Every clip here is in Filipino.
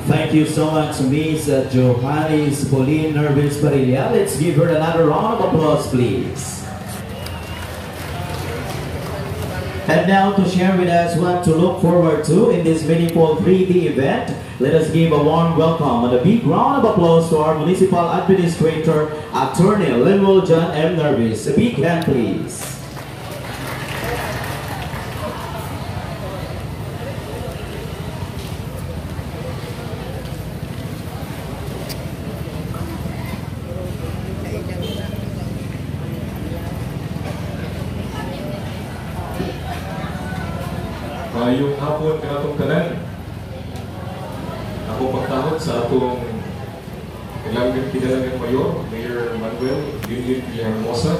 Thank you so much, Miss Johannes Pauline Nervis Parilla. Let's give her another round of applause, please. And now to share with us what to look forward to in this meaningful 3D event, let us give a warm welcome and a big round of applause to our Municipal Administrator, Attorney Linwell John M. Nervis. A big hand, please. Yung hapon kanatong tanan, ako pagtahod sa atong kilalang mayor, Mayor Manuel Lilin Villahermosa,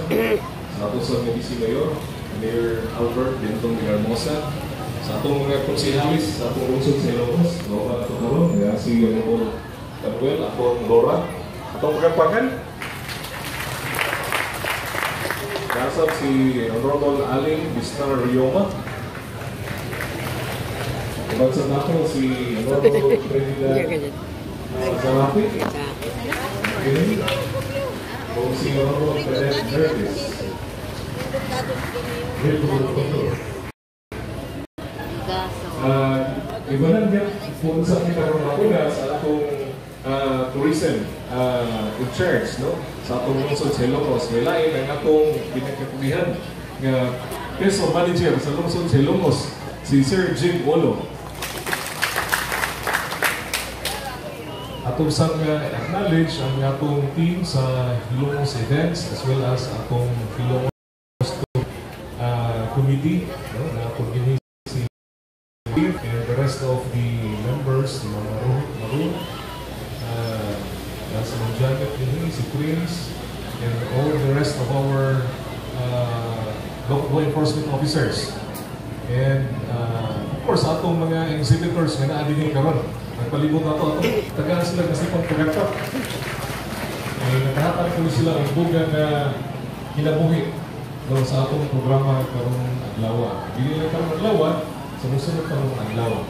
sa atong San Medici Mayor, Mayor Albert Bentong Villahermosa, sa atong mga konsehalis, sa atong lungsod sa Ilocos, Laura na ito karoon, si Honorable Manuel, atong Laura, atong pagkapakan, kasap si Honorable Aling Bisnar Rioma, Bansang nato si Honorable President Zarapi, o si Honorable President Nervis. Ibanan niya kung saan kita karoon sa atong tourism in charge, no? Sa atong lungsod sa Ilocos. May lain ang atong pinagkakulihan nga Peso Manager sa lungsod sa Ilocos, si Sir Jim Olo. Atong sang acknowledge ang atong team sa Ilocos Events as well as atong Ilocos committee, no, na pag-inisi and the rest of the members, mga Maroon, si Janet Lini, si Prince, and all the rest of our law enforcement officers. And of course, atong mga exhibitors nga naa din karon. Nagpalibot na ito, tagaan sila kasi pang pagkatap. Nakahatag ko sila ang buga na kinabuhi sa atong programa karong adlaw. Dili lang karong adlaw, sa musunod karong adlaw.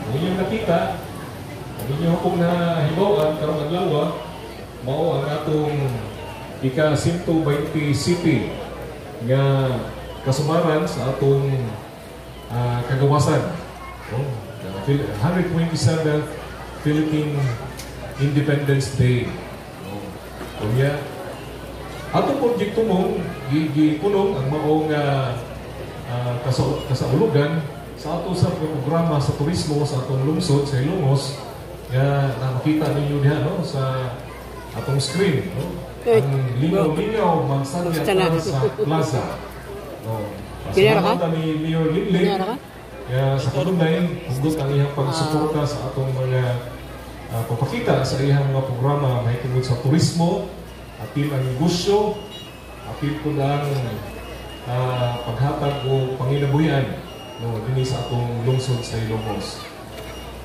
Kung inyong nakita, kung inyong akong nahibawan karong adlaw, mao ang atong ika-120 city nga kasumaran sa atong kagawasan. 127th Philippine Independence Day. Kunya, atong proyekto mong gipunong ang maong kasaulugan sa ato sa programa sa turismo sa atong lungsod sa Ilongos nga nakita ninyo diha, no, sa atong screen, no? Ang linaw-linaw magsanya sa plaza. Kasama ni Mayor Linlin. Sa kanunay, hugot ang iyang pagsuporta sa atong mga pagpakita sa iyang mga programa mahitungod sa turismo, apil ang negosyo, apil po ang paghatag o panginabuhian, no, din sa atong lungsod sa Ilocos.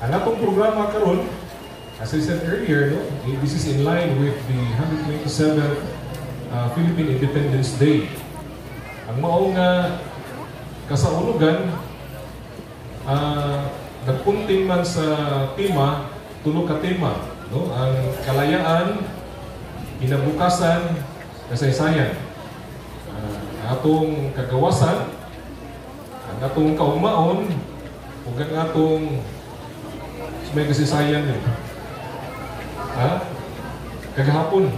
Ang atong programa karon, as I said earlier, no, this is in line with the 127th Philippine Independence Day. Ang maong kasaulugan, nagpunting man sa tema, tulog ka tema, no? Ang kalayaan, kinabukasan, kasaysayan, atong kagawasan, ang atong kaugmaon, ug ang atong may kasaysayan eh. Kagahapon,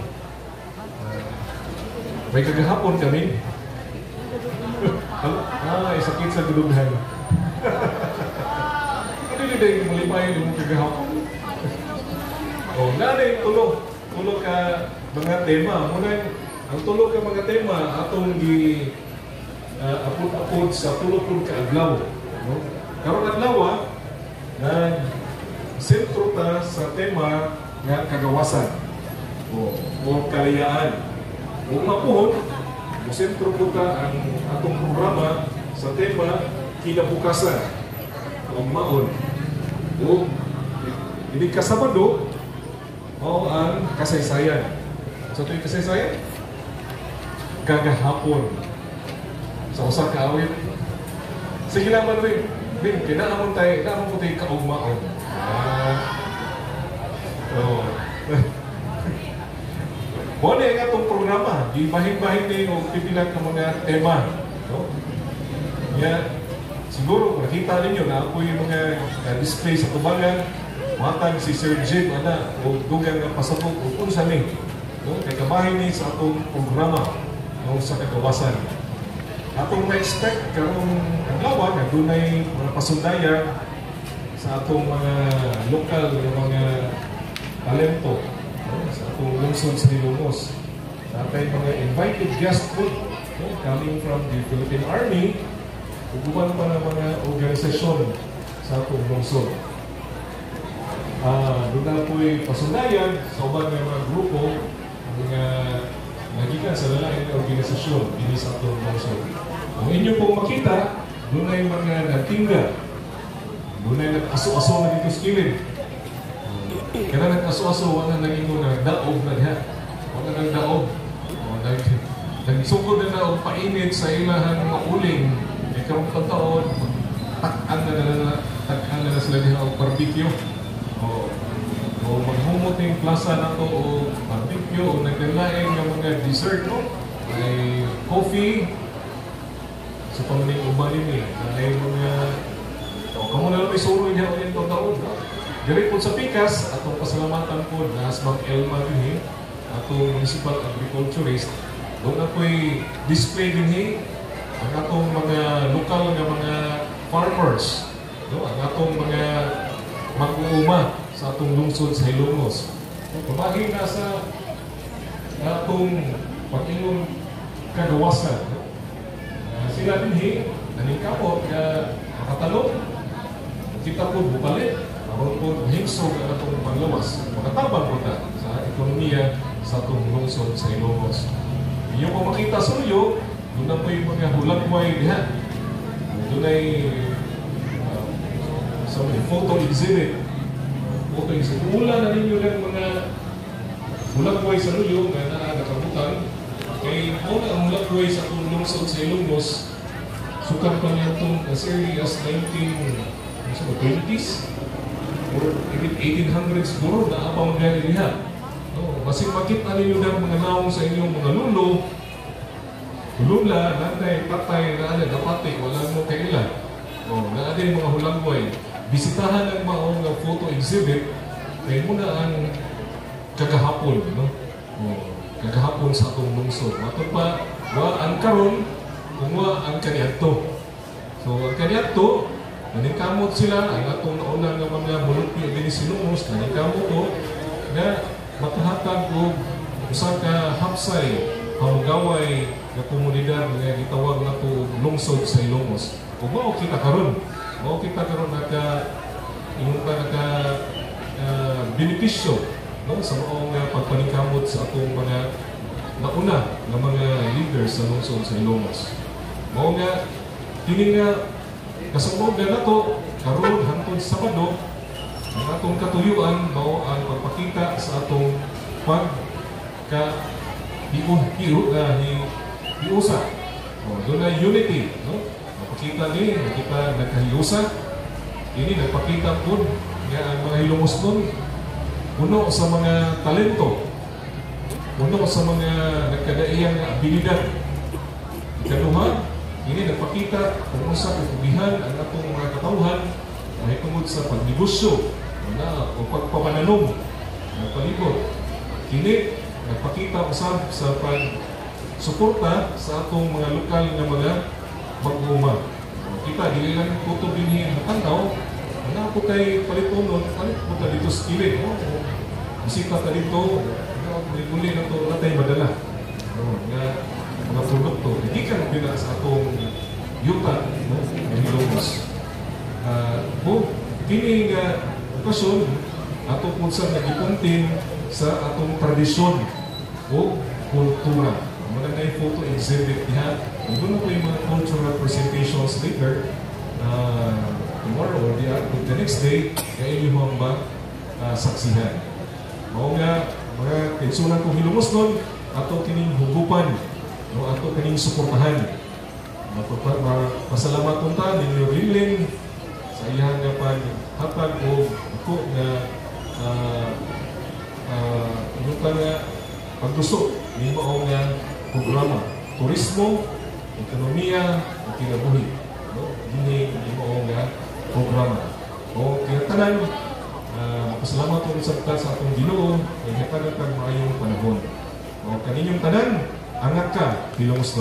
may kagahapon kami. Sakit sa dulughan. Hindi din malipay yung kagahapon. Nanay, tulog ka mga tema. Muna, ang tulog ka mga tema, atong apod sa tulog ka adlaw. No? Karong adlaw, sentro ta sa tema nga kagawasan o kalayaan. Kung mapuhon, sentro po ta ang atong programa sa tema kinabukasan o maon. O hindi kasabado o ang kasaysayan. Sa ito'y kasaysayan, kagahapon sa usang kaawit. Sige naman rin, kinaamon tayo, kaugmaon. programa, gibahin-bahin ni o pipilat ng mga tema. No? Kaya siguro nakita ninyo na ako yung mga display sa tubangan, matag si Sir Jim o dugang nga pasabot o kung sa ni. No? Kaya kabahin ni sa atong programa no, sa kagawasan. Atong ma-expect karong adlaw na dunay mga pasundayan sa atong mga lokal na mga talento no? Sa atong lungsod sa Ilongos. Sa atong mga invited guest po no? Coming from the Philippine Army, uguban pa ng mga organisasyon sa atong lungsod. Doon na po'y pasundayan sa ubang mga grupo mga nagikan sa lalaki na organisasyon din sa atong lungsod. Kung inyo pong makita, doon ay mga nagtingga. Doon ay nag-aso-aso na dito sa kilid. Kaya nag-aso-aso, wala naging nagdaog na diha. Wala nagdaog. Nagsugod na o painit sa ilahan mga uling. Karong pagtaon, tak-an na sila diha o barbecue. O maghumot ng plaza na to o barbecue o nagdalain ng mga dessert no? Ay coffee sa pamaning ubalin ay mga kamo na lang isuro niya o yung taon diri po sa Pikas atong pasalamatan po na Ma'am Elma din atong municipal agriculturist doon na po'y display din ang atong mga lokal na mga farmers no? Ang atong mga mag-uuma sa atong lungsod sa Ilongos. Pabagi na sa atong pag-ingon kagawasan. Sila din naningkamot na makatalong. Kita po bupalit. Aron po hingsog ang atong panglawas. Makatabang po ta sa ekonomiya sa atong lungsod sa Ilongos. Iyo po makita sa uyo, doon na po yung mga hulagway diha. Doon ay sa photo exhibit. Photo exhibit. Mula na ninyo lang mga hulagway sa luyo na nakakabutan. Kaya muna ang hulagway sa atong lungsod sa Ilongos, sukat pa niya itong as early as 1920s or 1800s siguro na abang gani niya. Kasi makita ninyo lang mga naong sa inyong mga lulo, lula, nanay, patay, naanay, napatay, wala mo kailan. Naanay mga hulagway. Bisitahan ng mga photo exhibit kaya muna ang kagahapon, no? Kagahapon sa atong lungsod. Matod pa, ang karon kung ang kaniadto. So, ang kaniadto, naningkamot sila, ang atong naunang ng mga mulupyo din sinungos, naningkamot to, na makahatag o usa ka hapsay, pamugaway na komunidad nga gitawag na to lungsod sa Ilongos. Kung mao kita karon, benepisyo no, sa maong pagpaningkamot sa atong mga nauna ng mga leaders sa lungsod sa Ilongos. Mao nga, kini nga kasabog na to karon hangtod sa Sabado, ang atong katuyuan mao ang pagpakita sa atong hiusa. Doon na unity, no? Napakita ni, nakita nagkahiusa. Ini nagpakita po nga ang mga Ilongos nun, puno sa mga talento, puno sa mga nagkadaiyang abilidad. Ikaduha, ini nagpakita kung sa kukubihan ang atong mga katauhan ay tungod sa pagnegosyo o pagpapananom ng palibot. Kini nagpakita usab sa pagsuporta sa atong mga lokal na mga mag-uuma. Kita, dili lang kuto binhi ang tanaw, na po kay palitonon, palit po ta dito sa kilid. Bisita ta dito, muli na ito natay madala. Mga produkto. Hindi ka nabila sa atong yutan, ng Ilongos. Kini nga okasyon, atong punsa nagipuntin sa atong tradisyon o kultura. Mga na photo exhibit niya. Doon po yung mga cultural presentations later tomorrow or the next day kaya yung mga saksihan. Mao nga mga kinsunan kong Ilongos nun ato kining hugupan no, ato kining suportahan. Pasalamat punta ninyo rilin sa iyang paghatag o ako nga yung nga paglusot ni mao nga programa turismo, ekonomiya, ug kinabuhi. No? Dini mao nga programa. O kinatanan, pasalamat ko sa atong Ginoo, kay hatagan kag maayong panahon. O kaninyong tanan, angat ka, Pilongos